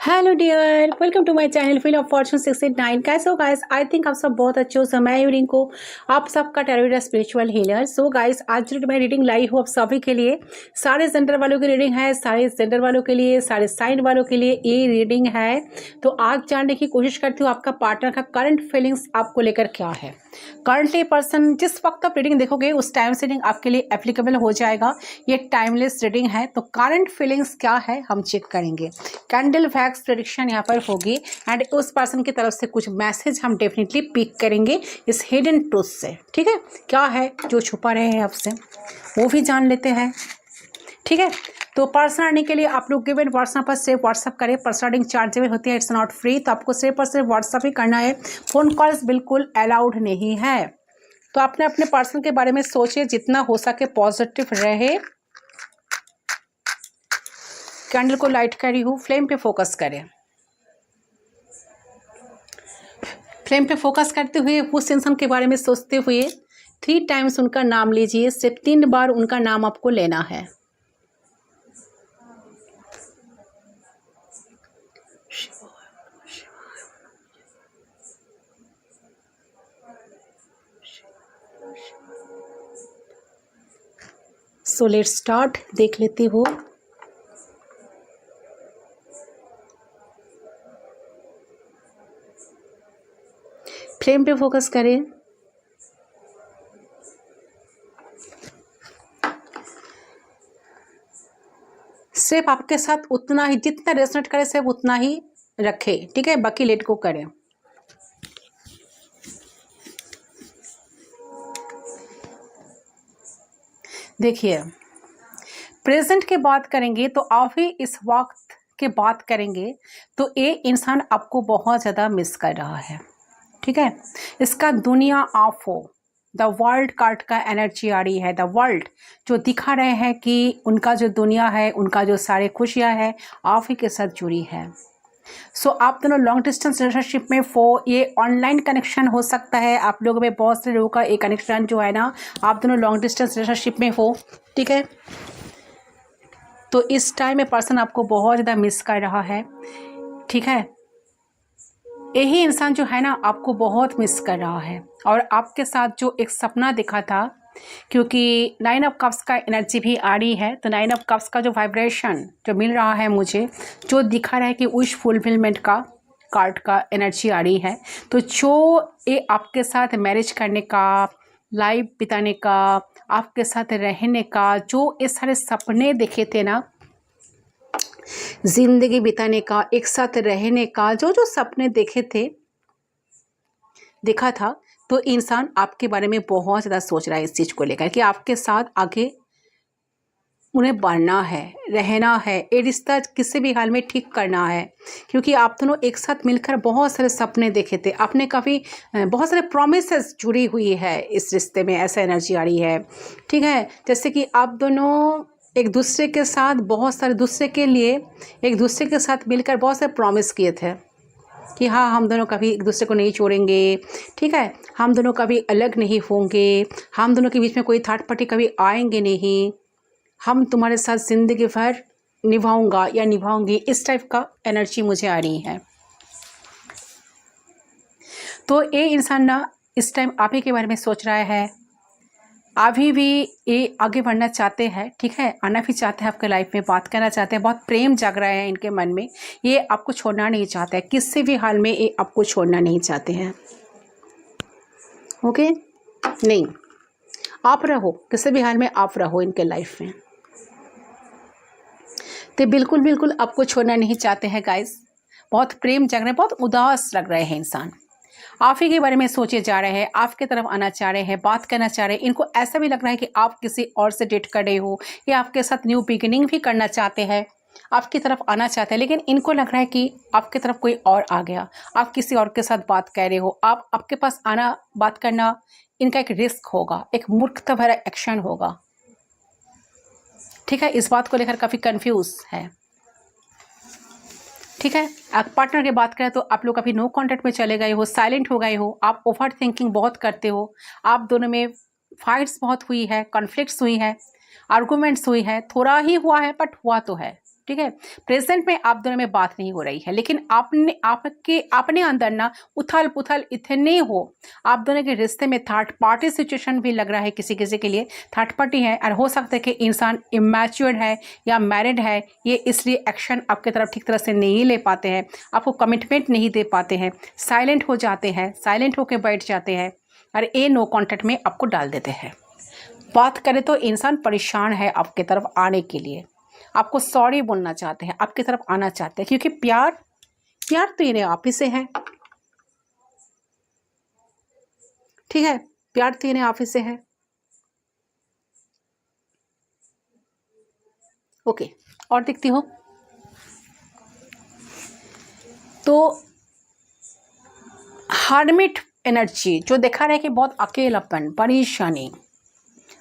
Hello dear, welcome to my channel feel of fortune 69। कैसे हो guys? I think आप सब बहुत अच्छे हो। सो मैं यूरिंग को आप सबका टेरोइड स्पिरिचुअल हीलर। सो गाइस, आज जो मैं रीडिंग लाई हूँ आप सभी के लिए, सारे जेंडर वालों की रीडिंग है, सारे जेंडर वालों के लिए, सारे साइन वालों के लिए ये रीडिंग है। तो आज जानने की कोशिश करती हूँ आपका पार्टनर का करंट फीलिंग्स आपको लेकर क्या है। करंटली पर्सन जिस वक्त आप रीडिंग देखोगे उस टाइम से रीडिंग आपके लिए एप्लीकेबल हो जाएगा। ये टाइमलेस रीडिंग है। तो करंट फीलिंग्स क्या है हम चेक करेंगे। कैंडल फैक्स प्रेडिक्शन यहाँ पर होगी एंड उस पर्सन की तरफ से कुछ मैसेज हम डेफिनेटली पिक करेंगे इस हिडन ट्रूथ से। ठीक है, क्या है जो छुपा रहे हैं आपसे वो भी जान लेते हैं। ठीक है, तो पर्सन आने के लिए आप लोग गिवन व्हाट्सएप पर सिर्फ व्हाट्सएप करें। पर्सनलिंग चार्जेबल होती है, इट्स नॉट फ्री। तो आपको सिर्फ और सिर्फ व्हाट्सएप ही करना है, फोन कॉल्स बिल्कुल अलाउड नहीं है। तो आपने अपने पर्सन के बारे में सोचिए, जितना हो सके पॉजिटिव रहे। कैंडल को लाइट करी हूँ, फ्लेम पे फोकस करें। फ्लेम पे फोकस करते हुए उस इंसान के बारे में सोचते हुए 3 टाइम्स उनका नाम लीजिए। सिर्फ 3 बार उनका नाम आपको लेना है। So let's start. देख लेती हूँ। फ्लेम पे फोकस करें। सिर्फ आपके साथ उतना ही, जितना रेजोनेट करे सिर्फ उतना ही रखें। ठीक है, बाकी लेट को करें। देखिए, प्रेजेंट की बात करेंगे तो आप ही इस वक्त की बात करेंगे तो ये इंसान आपको बहुत ज़्यादा मिस कर रहा है। ठीक है, इसका दुनिया आप हो, द वर्ल्ड कार्ड का एनर्जी आ रही है। द वर्ल्ड जो दिखा रहे हैं कि उनका जो दुनिया है, उनका जो सारे खुशियाँ है आप ही के साथ जुड़ी है। सो आप दोनों लॉन्ग डिस्टेंस रिलेशनशिप में हो, ये ऑनलाइन कनेक्शन हो सकता है। आप लोगों में बहुत से लोगों का एक कनेक्शन जो है ना, आप दोनों लॉन्ग डिस्टेंस रिलेशनशिप में हो। ठीक है, तो इस टाइम में पर्सन आपको बहुत ज़्यादा मिस कर रहा है। ठीक है, यही इंसान जो है ना आपको बहुत मिस कर रहा है और आपके साथ जो एक सपना दिखा था, क्योंकि 9 ऑफ कप्स का एनर्जी भी आ रही है। तो 9 ऑफ कप्स का जो वाइब्रेशन जो मिल रहा है मुझे, जो दिखा रहा है कि विश फुलफिलमेंट का कार्ड का एनर्जी आ रही है। तो जो ये आपके साथ मैरिज करने का, लाइफ बिताने का, आपके साथ रहने का, जो ये सारे सपने देखे थे ना, जिंदगी बिताने का, एक साथ रहने का, जो जो सपने देखे थे, देखा था, तो इंसान आपके बारे में बहुत ज़्यादा सोच रहा है इस चीज़ को लेकर कि आपके साथ आगे उन्हें बढ़ना है, रहना है, ये रिश्ता किसी भी हाल में ठीक करना है। क्योंकि आप दोनों एक साथ मिलकर बहुत सारे सपने देखे थे, आपने काफ़ी बहुत सारे प्रॉमिसेस जुड़ी हुई है इस रिश्ते में, ऐसा एनर्जी आ रही है। ठीक है, जैसे कि आप दोनों एक दूसरे के साथ बहुत सारे, दूसरे के लिए एक दूसरे के साथ मिलकर बहुत सारे प्रॉमिस किए थे कि हाँ, हम दोनों कभी एक दूसरे को नहीं छोड़ेंगे। ठीक है, हम दोनों कभी अलग नहीं होंगे, हम दोनों के बीच में कोई थर्ड पार्टी कभी आएंगे नहीं, हम तुम्हारे साथ ज़िंदगी भर निभाऊंगा या निभाऊंगी, इस टाइप का एनर्जी मुझे आ रही है। तो ये इंसान ना इस टाइम आप ही के बारे में सोच रहा है। अभी भी ये आगे बढ़ना चाहते हैं। ठीक है, आना भी चाहते हैं आपके लाइफ में, बात करना चाहते हैं, बहुत प्रेम जग रहा है इनके मन में। ये आपको छोड़ना नहीं चाहते हैं, किसी भी हाल में ये आपको छोड़ना नहीं चाहते हैं। ओके, नहीं, आप रहो, किसी भी हाल में आप रहो इनके लाइफ में। तो बिल्कुल बिल्कुल आपको छोड़ना नहीं चाहते हैं गाइस। बहुत प्रेम जग रहे हैं, बहुत उदास लग रहे हैं इंसान, आप ही के बारे में सोचे जा रहे हैं, आपके तरफ आना चाह रहे हैं, बात करना चाह रहे हैं। इनको ऐसा भी लग रहा है कि आप किसी और से डेट कर रहे हो या आपके साथ न्यू बिगिनिंग भी करना चाहते हैं, आपकी तरफ आना चाहते हैं। लेकिन इनको लग रहा है कि आपकी तरफ कोई और आ गया, आप किसी और के साथ बात कर रहे हो। आपके पास आना, बात करना इनका एक रिस्क होगा, एक मूर्खता भरा एक्शन होगा। ठीक है, इस बात को लेकर काफ़ी कंफ्यूज है। ठीक है, आप पार्टनर की बात करें तो आप लोग अभी नो कांटेक्ट में चले गए हो, साइलेंट हो गए हो, आप ओवर थिंकिंग बहुत करते हो, आप दोनों में फाइट्स बहुत हुई है, कॉन्फ्लिक्ट्स हुई है, आर्गूमेंट्स हुई है, थोड़ा ही हुआ है बट हुआ तो है। ठीक है। प्रेजेंट में आप दोनों में बात नहीं हो रही है, लेकिन अपने अंदर ना उथल पुथल इतने हो, आप दोनों के रिश्ते में थर्ड पार्टी सिचुएशन भी लग रहा है, किसी किसी के लिए थर्ड पार्टी है। और हो सकता है कि इंसान इमैच्योर्ड है या मैरिड है, ये इसलिए एक्शन आपके तरफ ठीक तरह से नहीं ले पाते हैं, आपको कमिटमेंट नहीं दे पाते हैं, साइलेंट हो जाते हैं, साइलेंट होकर बैठ जाते हैं और ये नो कॉन्टैक्ट में आपको डाल देते हैं। बात करें तो इंसान परेशान है आपके तरफ आने के लिए, आपको सॉरी बोलना चाहते हैं, आपकी तरफ आना चाहते हैं, क्योंकि प्यार तो इन्हें आप ही से है, ठीक है। प्यार तो इन्हें आप ही से है। ओके, और दिखती हो तो हार्डमिट एनर्जी जो देखा रहा है कि बहुत अकेलापन, परेशानी,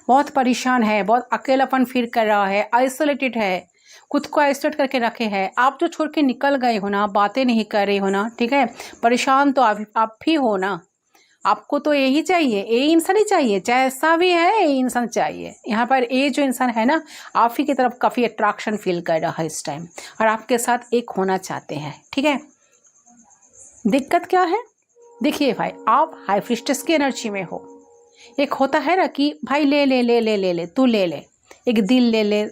बहुत परेशान है, बहुत अकेलापन फील कर रहा है, आइसोलेटेड है, खुद को आइसोलेट करके रखे हैं। आप जो छोड़ के निकल गए हो ना, बातें नहीं कर रहे हो ना, ठीक है, परेशान तो आप ही हो ना। आपको तो यही चाहिए, यही इंसान ही चाहिए, जैसा भी है यही इंसान चाहिए। यहाँ पर ये जो इंसान है ना, आप ही की तरफ काफ़ी अट्रैक्शन फील कर रहा है इस टाइम, और आपके साथ एक होना चाहते हैं, ठीक है। दिक्कत क्या है, देखिए भाई, आप हाई प्रीस्टेस की एनर्जी में हो। एक होता है ना कि भाई ले ले ले ले ले ले तू ले ले, एक दिल ले ले,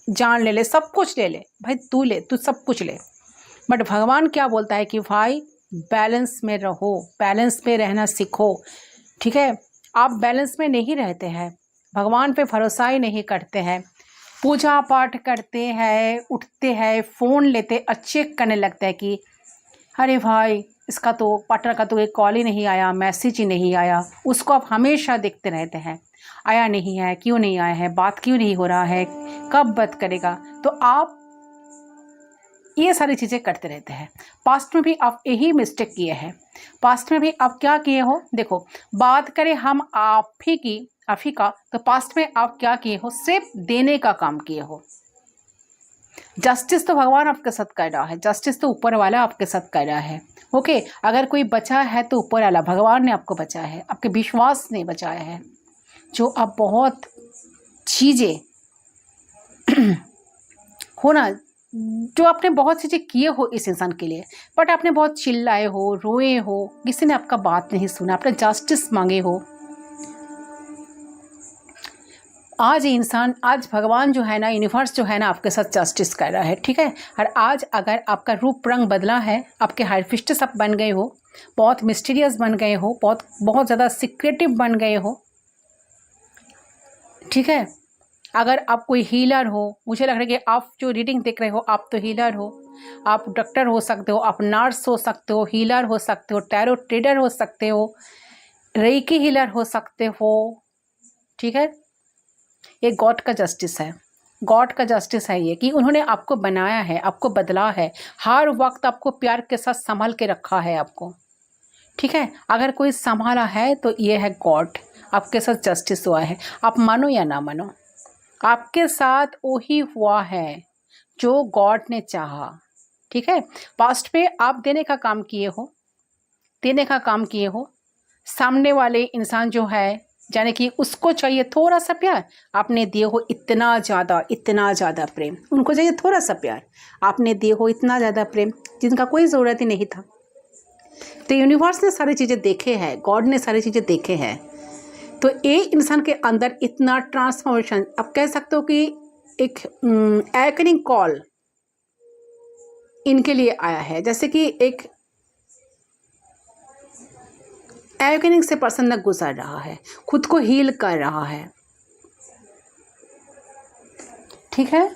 जान ले ले, सब कुछ ले ले भाई, तू ले, तू सब कुछ ले। बट भगवान क्या बोलता है कि भाई बैलेंस में रहो, बैलेंस में रहना सीखो, ठीक है। आप बैलेंस में नहीं रहते हैं, भगवान पे भरोसा ही नहीं करते हैं, पूजा पाठ करते हैं, उठते हैं, फ़ोन लेते, अच्छे करने लगता है कि अरे भाई इसका तो पार्टनर का तो एक कॉल ही नहीं आया, मैसेज ही नहीं आया, उसको आप हमेशा देखते रहते हैं, आया नहीं है, क्यों नहीं आया है, बात क्यों नहीं हो रहा है, कब बात करेगा। तो आप ये सारी चीज़ें करते रहते हैं। पास्ट में भी आप यही मिस्टेक किए हैं, पास्ट में भी आप क्या किए हो, देखो बात करें हम आप ही का, तो पास्ट में आप क्या किए हो, सिर्फ देने का काम किए हो। जस्टिस तो भगवान आपके साथ कर रहा है, जस्टिस तो ऊपर वाला आपके साथ कर रहा है, ओके। अगर कोई बचा है तो ऊपर वाला भगवान ने आपको बचाया है, आपके विश्वास ने बचाया है। जो आप बहुत चीज़ें हो ना, जो आपने बहुत चीज़ें किए हो इस इंसान के लिए, बट आपने बहुत चिल्लाए हो, रोए हो, किसी ने आपका बात नहीं सुना, आपने जस्टिस मांगे हो। आज आज भगवान जो है ना, यूनिवर्स जो है ना, आपके साथ जस्टिस कर रहा है, ठीक है। और आज अगर आपका रूप रंग बदला है, आपके हाई प्रीस्टेस आप बन गए हो, बहुत मिस्टीरियस बन गए हो, बहुत ज़्यादा सीक्रेटिव बन गए हो, ठीक है। अगर आप कोई हीलर हो, मुझे लग रहा है कि आप जो रीडिंग देख रहे हो, आप तो हीलर हो, आप डॉक्टर हो सकते हो, आप नर्स हो सकते हो, हीलर हो सकते हो, टैरो ट्रेडर हो सकते हो, रेकी हीलर हो सकते हो, ठीक है। ये गॉड का जस्टिस है, गॉड का जस्टिस है ये, कि उन्होंने आपको बनाया है, आपको बदला है, हर वक्त आपको प्यार के साथ संभाल के रखा है आपको, ठीक है। अगर कोई संभाला है तो ये है गॉड, आपके साथ जस्टिस हुआ है। आप मानो या ना मानो, आपके साथ वही हुआ है जो गॉड ने चाहा, ठीक है। पास्ट पे आप देने का काम किए हो, देने का काम किए हो, सामने वाले इंसान जो है, जाने कि उसको चाहिए थोड़ा सा प्यार, आपने दिए हो इतना ज़्यादा प्रेम, उनको चाहिए थोड़ा सा प्यार, आपने दिए हो इतना ज़्यादा प्रेम जिनका कोई ज़रूरत ही नहीं था। तो यूनिवर्स ने सारी चीज़ें देखे हैं, गॉड ने सारी चीज़ें देखे हैं, तो एक इंसान के अंदर इतना ट्रांसफॉर्मेशन, आप कह सकते हो कि एक एवकनिंग कॉल इनके लिए आया है, जैसे कि एक एवकनिंग से पर्सन न गुजर रहा है, खुद को हील कर रहा है, ठीक है।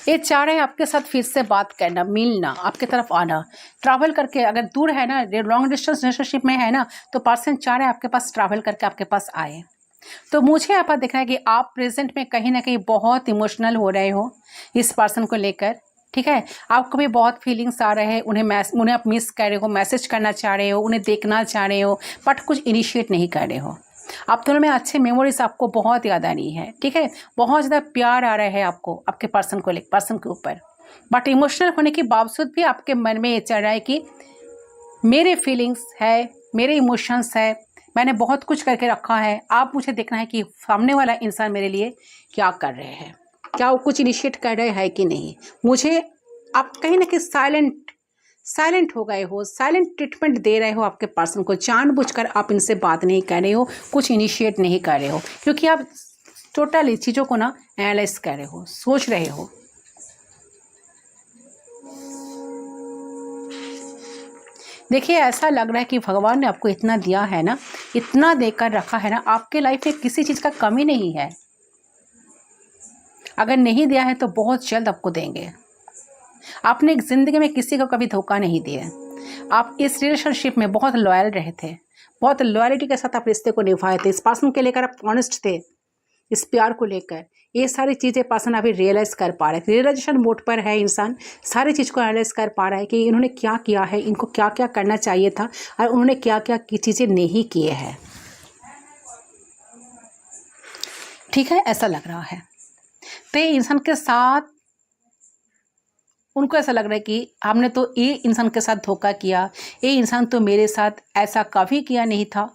ये चाह रहे हैं आपके साथ फिर से बात करना, मिलना, आपके तरफ आना, ट्रैवल करके, अगर दूर है ना, लॉन्ग डिस्टेंस रिलेशनशिप में है ना, तो पर्सन चाह रहे हैं आपके पास ट्रैवल करके आपके पास आए। तो मुझे यहाँ पर देखना है कि आप प्रेजेंट में कहीं ना कहीं बहुत इमोशनल हो रहे हो इस पर्सन को लेकर, ठीक है। आपको भी बहुत फीलिंग्स आ रहे हैं, उन्हें आप मिस कर रहे हो, मैसेज करना चाह रहे हो, उन्हें देखना चाह रहे हो, बट कुछ इनिशिएट नहीं कर रहे हो। आप दोनों में अच्छे मेमोरीज आपको बहुत याद आ रही है, ठीक है, बहुत ज़्यादा प्यार आ रहा है आपको आपके पर्सन को लेकर, पर्सन के ऊपर, बट इमोशनल होने के बावजूद भी आपके मन में ये चल रहा है कि मेरे फीलिंग्स है, मेरे इमोशंस है, मैंने बहुत कुछ करके रखा है, आप मुझे देखना है कि सामने वाला इंसान मेरे लिए क्या कर रहे हैं, क्या वो कुछ इनिशिएट कर रहे हैं कि नहीं। मुझे आप कहीं ना कहीं साइलेंट हो गए हो, साइलेंट ट्रीटमेंट दे रहे हो आपके पर्सन को, जानबूझकर आप इनसे बात नहीं कर रहे हो, कुछ इनिशिएट नहीं कर रहे हो, क्योंकि आप टोटली चीज़ों को ना एनालाइज कर रहे हो, सोच रहे हो। देखिए, ऐसा लग रहा है कि भगवान ने आपको इतना दिया है ना, इतना देकर रखा है ना, आपके लाइफ में किसी चीज़ का कमी नहीं है। अगर नहीं दिया है तो बहुत जल्द आपको देंगे। आपने ज़िंदगी में किसी को कभी धोखा नहीं दिया। आप इस रिलेशनशिप में बहुत लॉयल रहे थे, बहुत लॉयल्टी के साथ आप रिश्ते को निभाए थे, इस पर्सन के लेकर आप ऑनेस्ट थे, इस प्यार को लेकर। ये सारी चीज़ें पर्सन अभी रियलाइज़ कर पा रहे हैं, रियलाइजेशन मोड पर है इंसान, सारी चीज़ को एनालाइज कर पा रहा है कि इन्होंने क्या किया है, इनको क्या क्या करना चाहिए था और उन्होंने क्या क्या की चीज़ें नहीं किए हैं। ठीक है, ऐसा लग रहा है। तो ये इंसान के साथ उनको ऐसा लग रहा है कि हमने तो ये इंसान के साथ धोखा किया, ये इंसान तो मेरे साथ ऐसा कभी किया नहीं था,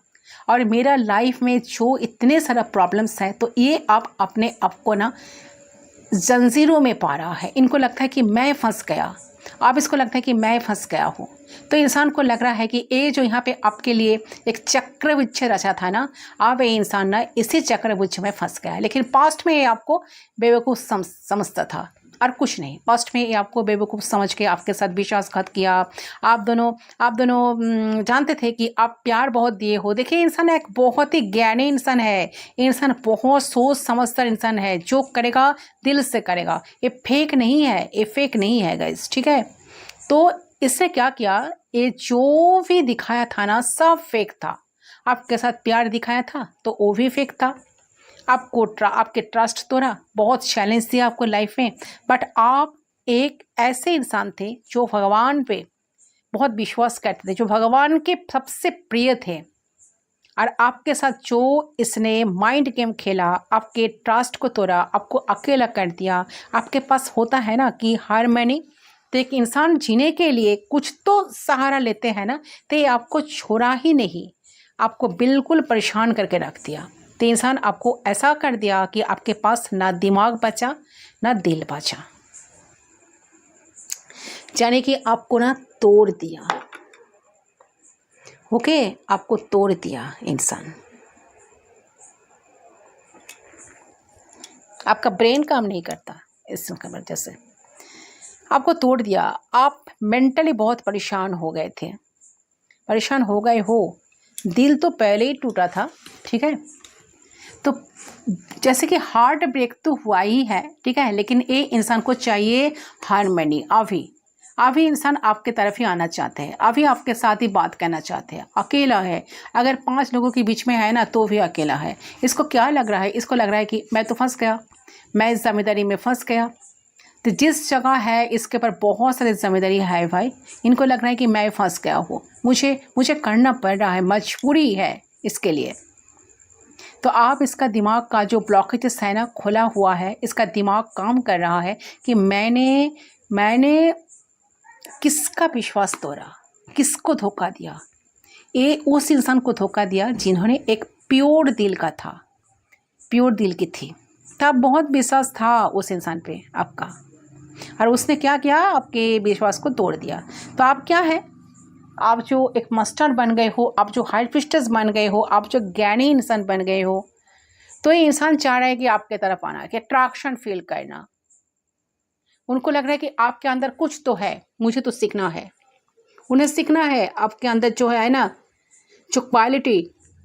और मेरा लाइफ में जो इतने सारा प्रॉब्लम्स हैं, तो ये आप अपने आप को ना जंजीरों में पा रहा है। इनको लगता है कि मैं फंस गया, अब इसको लगता है कि मैं फंस गया हूँ। तो इंसान को लग रहा है कि ये जो यहाँ पे आपके लिए एक चक्रवृक्ष रचा था ना, अब ये इंसान ना इसी चक्रवृक्ष में फंस गया है। लेकिन पास्ट में ये आपको बेवकूफ़ समझता था और कुछ नहीं। पास्ट में ये आपको बेवकूफ़ समझ के आपके साथ विश्वासघात किया। आप दोनों जानते थे कि आप प्यार बहुत दिए हो। देखिए, इंसान एक बहुत ही ज्ञानी इंसान है, इंसान बहुत सोच समझदार इंसान है, जो करेगा दिल से करेगा। ये फेक नहीं है, ये फेक नहीं है गाइस, ठीक है। तो इसने क्या किया, ये जो भी दिखाया था ना सब फेक था। आपके साथ प्यार दिखाया था तो वो भी फेक था। आपके ट्रस्ट तोड़ा, बहुत चैलेंज दिया आपको लाइफ में, बट आप एक ऐसे इंसान थे जो भगवान पे बहुत विश्वास करते थे, जो भगवान के सबसे प्रिय थे। और आपके साथ जो इसने माइंड गेम खेला, आपके ट्रस्ट को तोड़ा, आपको अकेला कर दिया। आपके पास होता है ना कि हर महीने तो एक इंसान जीने के लिए कुछ तो सहारा लेते हैं ना, तो ये आपको छोड़ा ही नहीं, आपको बिल्कुल परेशान करके रख दिया। तो इंसान आपको ऐसा कर दिया कि आपके पास ना दिमाग बचा ना दिल बचा, यानी कि आपको ना तोड़ दिया। ओके, आपको तोड़ दिया इंसान। आपका ब्रेन काम नहीं करता इस वजह से आपको तोड़ दिया। आप मेंटली बहुत परेशान हो गए थे, परेशान हो गए हो। दिल तो पहले ही टूटा था, ठीक है। तो जैसे कि हार्ट ब्रेक तो हुआ ही है, ठीक है, लेकिन ये इंसान को चाहिए हार्मनी। अभी इंसान आपके तरफ ही आना चाहते हैं, अभी आपके साथ ही बात करना चाहते हैं। अकेला है, अगर 5 लोगों के बीच में है ना तो भी अकेला है। इसको क्या लग रहा है, इसको लग रहा है कि मैं तो फंस गया, मैं इस जिम्मेदारी में फंस गया। तो जिस जगह है इसके ऊपर बहुत सारी जिम्मेदारी है भाई, इनको लग रहा है कि मैं फंस गया हूँ, मुझे करना पड़ रहा है, मजबूरी है इसके लिए। तो आप इसका दिमाग का जो ब्लॉकेजेस है ना खुला हुआ है, इसका दिमाग काम कर रहा है कि मैंने किसका विश्वास तोड़ा, किसको धोखा दिया। ये उस इंसान को धोखा दिया जिन्होंने एक प्योर दिल का था, प्योर दिल की थी, तब बहुत विश्वास था उस इंसान पे आपका, और उसने क्या किया, आपके विश्वास को तोड़ दिया। तो आप क्या है, आप जो एक मास्टर बन गए हो, आप जो हाई प्रिस्टेस बन गए हो, आप जो ज्ञानी इंसान बन गए हो। तो ये इंसान चाह रहा है कि आपके तरफ आना, कि अट्रैक्शन फील करना। उनको लग रहा है कि आपके अंदर कुछ तो है, मुझे तो सीखना है। उन्हें सीखना है आपके अंदर जो है ना, जो क्वालिटी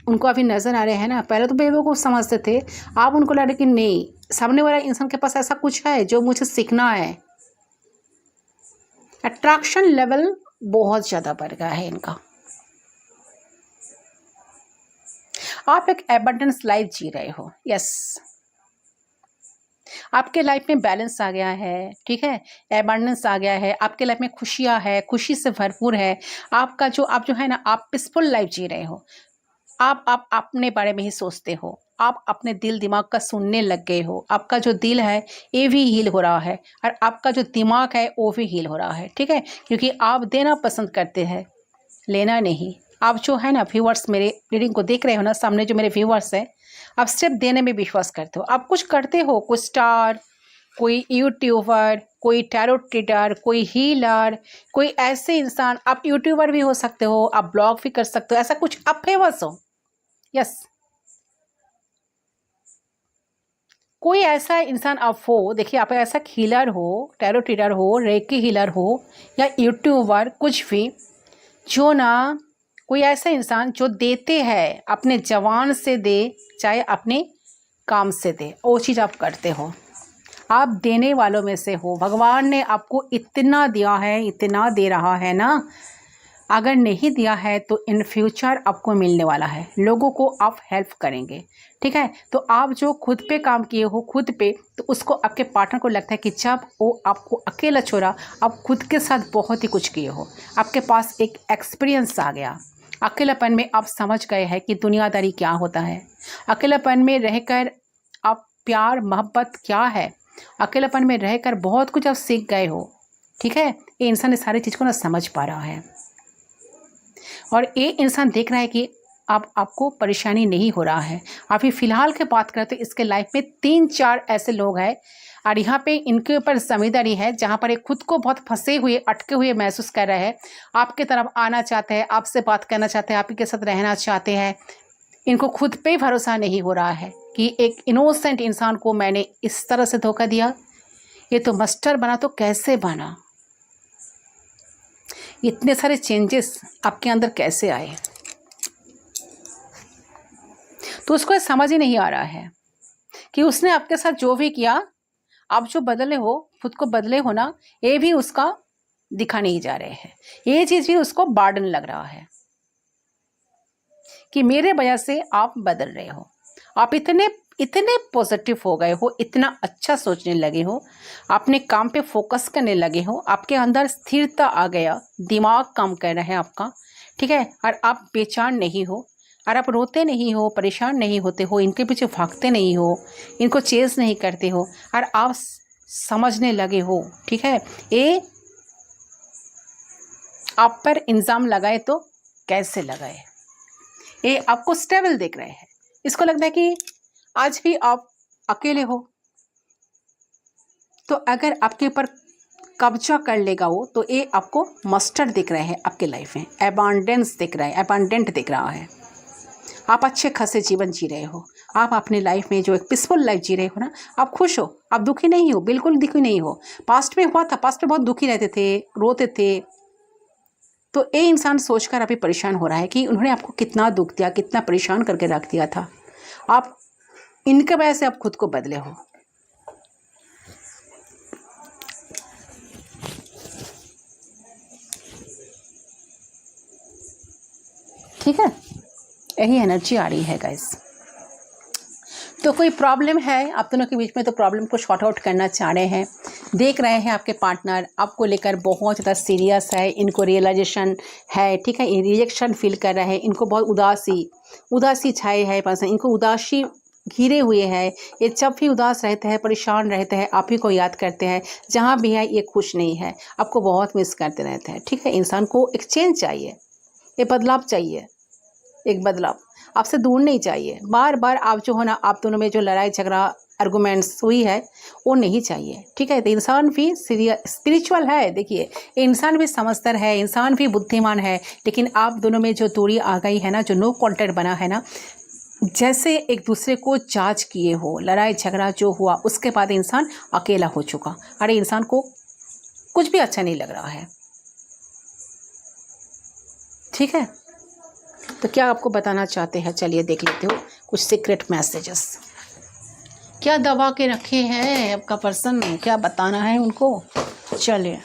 उनको अभी नज़र आ रहे हैं ना। पहले तो बेवकूफ़ समझते थे, आप उनको लग रहा है कि नहीं, सामने वाला इंसान के पास ऐसा कुछ है जो मुझे सीखना है। अट्रैक्शन लेवल बहुत ज़्यादा बढ़ गया है इनका। आप एक एबंडेंस लाइफ जी रहे हो, यस, आपके लाइफ में बैलेंस आ गया है, ठीक है, एबंडेंस आ गया है, आपके लाइफ में खुशियाँ है, खुशी से भरपूर है। आप जो है ना, आप पीसफुल लाइफ जी रहे हो। आप अपने बारे में ही सोचते हो, आप अपने दिल दिमाग का सुनने लग गए हो। आपका जो दिल है ये भी हील हो रहा है, और आपका जो दिमाग है वो भी हील हो रहा है, ठीक है, क्योंकि आप देना पसंद करते हैं, लेना नहीं। आप जो है ना व्यूअर्स, मेरे रीडिंग को देख रहे हो ना, सामने जो मेरे व्यूअर्स है, आप सिर्फ देने में विश्वास करते हो। आप कुछ करते हो, कुछ स्टार, कोई यूट्यूबर, कोई टैरो रीडर, कोई हीलर, कोई ऐसे इंसान, आप यूट्यूबर भी हो सकते हो, आप ब्लॉग भी कर सकते हो, ऐसा कुछ आप फेमस हो। यस, कोई ऐसा इंसान आप हो, देखिए आप ऐसा हीलर हो, टैरो रीडर हो, रेकी हीलर हो, या यूट्यूबर, कुछ भी, जो ना कोई ऐसा इंसान जो देते हैं, अपने जवान से दे, चाहे अपने काम से दे, वो चीज़ आप करते हो। आप देने वालों में से हो। भगवान ने आपको इतना दिया है, इतना दे रहा है ना, अगर नहीं दिया है तो इन फ्यूचर आपको मिलने वाला है। लोगों को आप हेल्प करेंगे, ठीक है। तो आप जो खुद पे काम किए हो, खुद पे, तो उसको आपके पार्टनर को लगता है कि जब वो आपको अकेला छोड़ा, आप खुद के साथ बहुत ही कुछ किए हो, आपके पास एक एक्सपीरियंस आ गया। अकेलापन में आप समझ गए हैं कि दुनियादारी क्या होता है। अकेलापन में रहकर आप प्यार मोहब्बत क्या है, अकेलापन में रहकर बहुत कुछ आप सीख गए हो, ठीक है। ये इंसान इस सारी चीज़ को ना समझ पा रहा है, और ये इंसान देख रहा है कि आपको परेशानी नहीं हो रहा है। अभी फ़िलहाल की बात करें तो इसके लाइफ में 3-4 ऐसे लोग हैं, और यहाँ पे इनके ऊपर ज़िम्मेदारी है, जहाँ पर ये खुद को बहुत फंसे हुए, अटके हुए महसूस कर रहे हैं। आपके तरफ आना चाहते हैं, आपसे बात करना चाहते हैं, आप ही के साथ रहना चाहते हैं। इनको खुद पे भरोसा नहीं हो रहा है कि एक इनोसेंट इंसान को मैंने इस तरह से धोखा दिया, ये तो मास्टर बना तो कैसे बना, इतने सारे चेंजेस आपके अंदर कैसे आए। तो उसको समझ ही नहीं आ रहा है कि उसने आपके साथ जो भी किया, आप जो बदले हो, खुद को बदले हो ना, ये भी उसका दिखा नहीं जा रहे हैं। ये चीज़ भी उसको बर्डन लग रहा है कि मेरे वजह से आप बदल रहे हो, आप इतने इतने पॉजिटिव हो गए हो, इतना अच्छा सोचने लगे हो, अपने काम पे फोकस करने लगे हो, आपके अंदर स्थिरता आ गया, दिमाग काम कर रहा है आपका, ठीक है। और आप बेचैन नहीं हो, और आप रोते नहीं हो, परेशान नहीं होते हो, इनके पीछे भागते नहीं हो, इनको चेस नहीं करते हो, और आप समझने लगे हो, ठीक है। ये आप पर इल्ज़ाम लगाए तो कैसे लगाए, ये आपको स्टेबल देख रहे हैं। इसको लगता है कि आज भी आप अकेले हो, तो अगर आपके ऊपर कब्जा कर लेगा वो, तो ये आपको मस्टर्ड दिख रहे हैं आपके लाइफ में, एबंडेंस दिख रहा है, एबंडेंट दिख रहा है। आप अच्छे खासे जीवन जी रहे हो, आप अपने लाइफ में जो एक पीसफुल लाइफ जी रहे हो ना, आप खुश हो, आप दुखी नहीं हो, बिल्कुल दुखी नहीं हो। पास्ट में हुआ था, पास्ट में बहुत दुखी रहते थे, रोते थे, तो ये इंसान सोचकर अभी परेशान हो रहा है कि उन्होंने आपको कितना दुख दिया, कितना परेशान करके रख दिया था। आप इनके वजह से आप खुद को बदले हो। ठीक है, यही एनर्जी आ रही है गाइस। तो कोई प्रॉब्लम है आप दोनों के बीच में, तो प्रॉब्लम को शॉर्ट आउट करना चाह रहे हैं। देख रहे हैं आपके पार्टनर आपको लेकर बहुत ज़्यादा सीरियस है, इनको रियलाइजेशन है, ठीक है। रिजेक्शन फील कर रहे हैं, इनको बहुत उदासी छाई है, पर्सन इनको उदासी घिरे हुए हैं। ये जब भी उदास रहते हैं, परेशान रहते हैं, आप ही को याद करते हैं, जहाँ भी है ये खुश नहीं है, आपको बहुत मिस करते रहते हैं, ठीक है। इंसान को एक चेंज चाहिए, एक बदलाव चाहिए, एक बदलाव आपसे दूर नहीं चाहिए। बार बार आप जो है ना, आप दोनों में जो लड़ाई झगड़ा आर्गूमेंट्स हुई है, वो नहीं चाहिए, ठीक है। तो इंसान भी स्पिरिचुअल है, देखिए इंसान भी समझदार है, इंसान भी बुद्धिमान है, लेकिन आप दोनों में जो दूरी आ गई है ना, जो नो कॉन्टैक्ट बना है ना, जैसे एक दूसरे को जांच किए हो, लड़ाई झगड़ा जो हुआ उसके बाद इंसान अकेला हो चुका, अरे इंसान को कुछ भी अच्छा नहीं लग रहा है, ठीक है। तो क्या आपको बताना चाहते हैं, चलिए देख लेते हो कुछ सीक्रेट मैसेजेस, क्या दबा के रखे हैं आपका पर्सन, क्या बताना है उनको। चलिए,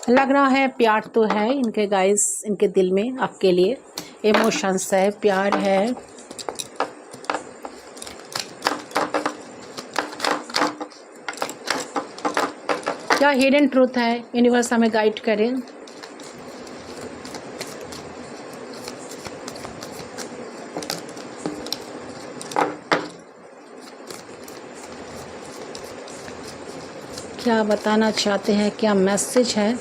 लग रहा है प्यार तो है इनके गाइस, इनके दिल में आपके लिए इमोशंस है, प्यार है। क्या हिडन ट्रूथ है, यूनिवर्स हमें गाइड करें। क्या बताना चाहते हैं, क्या मैसेज है।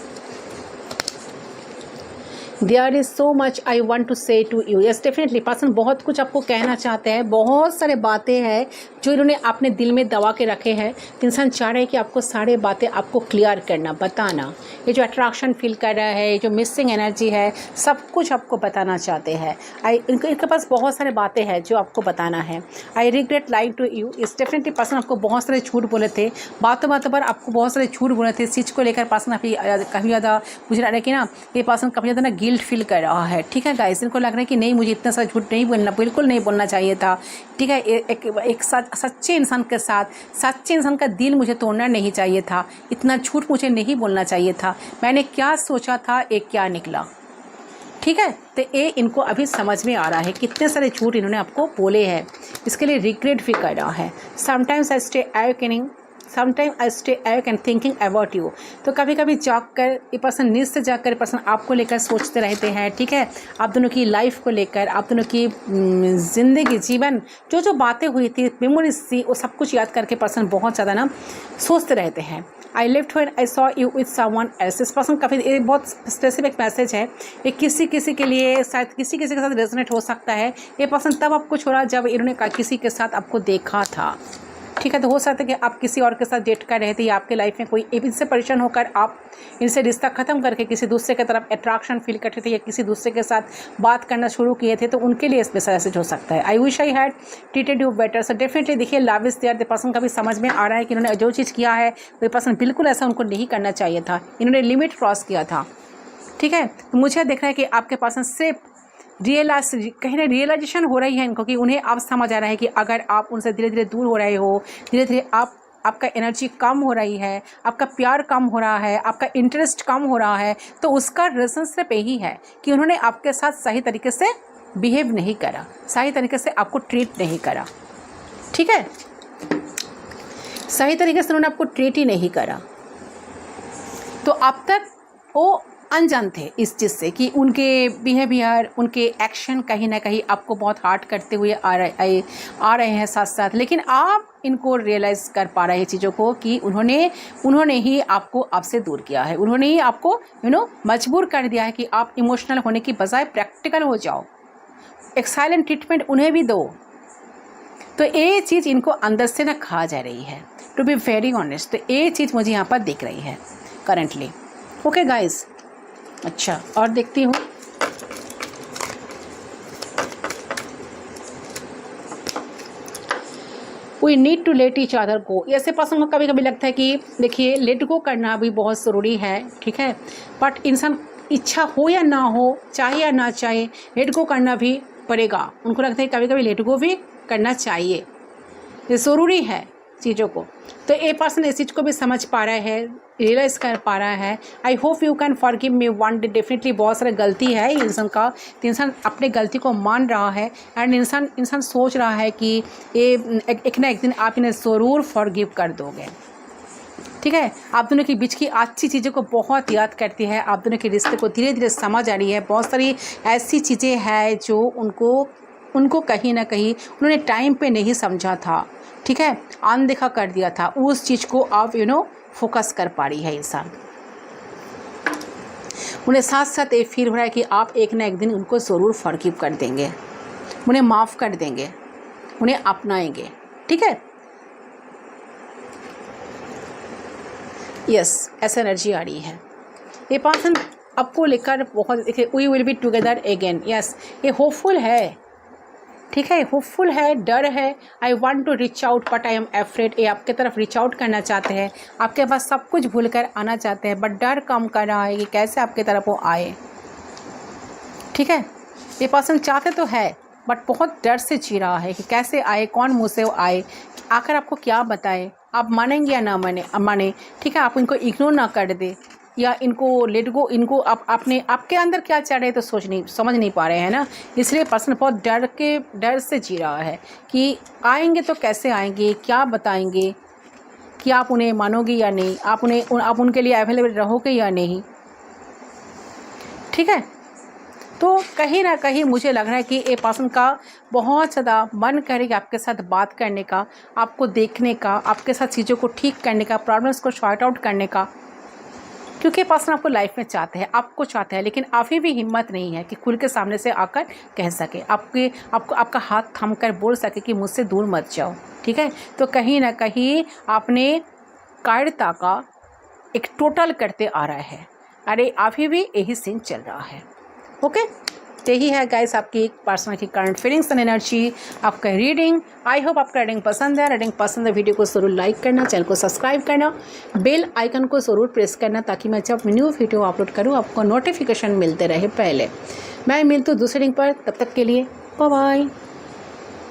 There is so much I want to say to you. Yes definitely person बहुत कुछ आपको कहना चाहते हैं, बहुत सारे बातें हैं जो इन्होंने अपने दिल में दबा के रखे हैं। इंसान चाह रहे हैं कि आपको सारे बातें आपको क्लियर करना, बताना। ये जो अट्रैक्शन फील कर रहा है, ये जो मिसिंग एनर्जी है, सब कुछ आपको बताना चाहते हैं। इनके पास बहुत सारे बातें हैं जो आपको बताना है। I regret lying to you. इस डेफिनेटली पर्सन आपको बहुत सारे झूठ बोले थे, बातों बातों पर आपको बहुत सारे झूठ बोले थे। इस चीज़ को लेकर पर्सन अभी काफ़ी ज़्यादा मुझे लग रहा है कि ना ये पर्सन काफ़ी ज़्यादा ना गिल्ट फील कर रहा है। ठीक है गाइस, इनको लग रहा है कि नहीं मुझे इतना सा झूठ नहीं बोलना, बिल्कुल नहीं बोलना चाहिए था। ठीक है, एक सच्चे इंसान के साथ, सच्चे इंसान का दिल मुझे तोड़ना नहीं चाहिए था, इतना झूठ मुझे नहीं बोलना चाहिए था। मैंने क्या सोचा था, एक क्या निकला। ठीक है, तो ये इनको अभी समझ में आ रहा है कितने सारे झूठ इन्होंने आपको बोले हैं। इसके लिए रिग्रेट भी कर रहा है। Sometimes I stay awakening, sometime I stay awake and thinking about you. तो कभी कभी जागकर ये पर्सन, नींद से जागकर पर्सन आपको लेकर सोचते रहते हैं। ठीक है, आप दोनों की लाइफ को लेकर, आप दोनों की ज़िंदगी, जीवन, जो जो बातें हुई थी, मेमोरीज थी, वो सब कुछ याद करके पर्सन बहुत ज़्यादा ना सोचते रहते हैं। I left when I saw you with someone else. इस पर्सन काफ़ी, ये बहुत स्पेसिफिक मैसेज है। ये किसी के लिए शायद किसी के साथ रेजोनेट हो सकता है। ये पर्सन तब आपको छोड़ा जब इन्होंने किसी के साथ आपको देखा था। ठीक है, तो हो सकता है कि आप किसी और के साथ डेट कर रहे थे, या आपके लाइफ में कोई इनसे परेशान होकर आप इनसे रिश्ता ख़त्म करके किसी दूसरे की तरफ अट्रैक्शन फील करते थे, या किसी दूसरे के साथ बात करना शुरू किए थे, तो उनके लिए इसमें मैसेज हो सकता है। I wish I had treated you better. So definitely देखिए, love is there. The person का भी समझ में आ रहा है कि इन्होंने जो चीज़ किया है वो पर्सन बिल्कुल ऐसा उनको नहीं करना चाहिए था, इन्होंने लिमिट क्रॉस किया था। ठीक है, तो मुझे दिख रहा है कि आपके पर्सन सिर्फ कहीं ना रियलाइजेशन हो रही है इनको, कि उन्हें अब समझ आ रहा है कि अगर आप उनसे धीरे धीरे दूर हो रहे हो, धीरे धीरे आपका एनर्जी कम हो रही है, आपका प्यार कम हो रहा है, आपका इंटरेस्ट कम हो रहा है, तो उसका रीज़न सिर्फ यही है कि उन्होंने आपके साथ सही तरीके से बिहेव नहीं करा, सही तरीके से आपको ट्रीट नहीं करा। ठीक है, सही तरीके से उन्होंने आपको ट्रीट ही नहीं करा। तो अब तक वो अनजान थे इस चीज़ से कि उनके बिहेवियर, उनके एक्शन कहीं ना कहीं आपको बहुत हार्ट करते हुए आ रहे हैं साथ साथ। लेकिन आप इनको रियलाइज़ कर पा रहे हैं चीज़ों को कि उन्होंने ही आपको आपसे दूर किया है, उन्होंने ही आपको मजबूर कर दिया है कि आप इमोशनल होने की बजाय प्रैक्टिकल हो जाओ, एक साइलेंट ट्रीटमेंट उन्हें भी दो। तो ये चीज़ इनको अंदर से ना खा जा रही है, टू बी वेरी ऑनेस्ट। तो ये चीज़ मुझे यहाँ पर दिख रही है करेंटली। ओके गाइज, अच्छा और देखती हूँ। We need to let each other go. ऐसे पर्सन को कभी कभी लगता है कि देखिए, लेट गो करना भी बहुत ज़रूरी है। ठीक है, बट इंसान इच्छा हो या ना हो, चाहे या ना चाहे, लेट गो करना भी पड़ेगा। उनको लगता है कभी कभी लेट गो भी करना चाहिए, ये ज़रूरी है चीज़ों को। तो ये पर्सन इस चीज़ को भी समझ पा रहा है, रियलाइज़ कर पा रहा है। I hope you can forgive me one day. Definitely बहुत सारी गलती है इंसान का, तो इंसान अपने गलती को मान रहा है, एंड इंसान सोच रहा है कि ये एक ना एक दिन आप इन्हें ज़रूर फॉरगिव कर दोगे। ठीक है, आप दोनों के बीच की अच्छी चीज़ों को बहुत याद करती है, आप दोनों के रिश्ते को धीरे धीरे समझ आ रही है। बहुत सारी ऐसी चीज़ें हैं जो उनको कहीं ना कहीं उन्होंने टाइम पे नहीं समझा था। ठीक है, अनदेखा कर दिया था, उस चीज़ को आप फोकस कर पा रही है इंसान। उन्हें साथ साथ ये फील हो रहा है कि आप एक ना एक दिन उनको ज़रूर फॉरगिव कर देंगे, उन्हें माफ़ कर देंगे, उन्हें अपनाएंगे। ठीक है, यस, ऐसा एनर्जी आ रही है। ये पर्सन आपको लेकर बहुत, देखिए, we will be together again. Yes, ये होपफुल है। ठीक है, होपफुल है, डर है। I want to reach out but I am afraid. ये आपके तरफ रीच आउट करना चाहते हैं, आपके पास सब कुछ भूल कर आना चाहते हैं, बट डर कम कर रहा है कि कैसे आपके तरफ वो आए। ठीक है, ये पर्सन चाहते तो है, बट बहुत डर से जी रहा है कि कैसे आए, कौन मुँह से वो आए, आकर आपको क्या बताए, आप मानेंगे या ना माने। ठीक है, आप इनको इग्नोर ना कर दे, या इनको लेट गो, इनको आपके अंदर क्या चल रहा है तो समझ नहीं पा रहे हैं ना। इसलिए पर्सन बहुत डर से जी रहा है कि आएंगे तो कैसे आएंगे, क्या बताएंगे, कि आप उन्हें मानोगे या नहीं, आप उनके लिए अवेलेबल रहोगे या नहीं। ठीक है, तो कहीं ना कहीं मुझे लग रहा है कि ये पर्सन का बहुत ज़्यादा मन करेगा आपके साथ बात करने का, आपको देखने का, आपके साथ चीज़ों को ठीक करने का, प्रॉब्लम्स को सॉर्ट आउट करने का। क्योंकि पर्सन आपको लाइफ में चाहते हैं, आपको चाहते हैं, लेकिन अभी भी हिम्मत नहीं है कि खुल के सामने से आकर कह सके, आपका हाथ थाम कर बोल सके कि मुझसे दूर मत जाओ। ठीक है, तो कहीं ना कहीं आपने कायरता का एक टोटल करते आ रहा है। अरे अभी भी यही सीन चल रहा है। ओके, यही है गाइस आपकी पर्सनल की करंट फीलिंग्स एंड एनर्जी, आपका रीडिंग। आई होप आपका रीडिंग पसंद है। रीडिंग पसंद है, वीडियो को ज़रूर लाइक करना, चैनल को सब्सक्राइब करना, बेल आइकन को ज़रूर प्रेस करना, ताकि मैं जब न्यू वीडियो अपलोड करूँ आपको नोटिफिकेशन मिलते रहे पहले। मैं मिलती हूँ दूसरे लिंक पर, तब तक के लिए बाय बाय।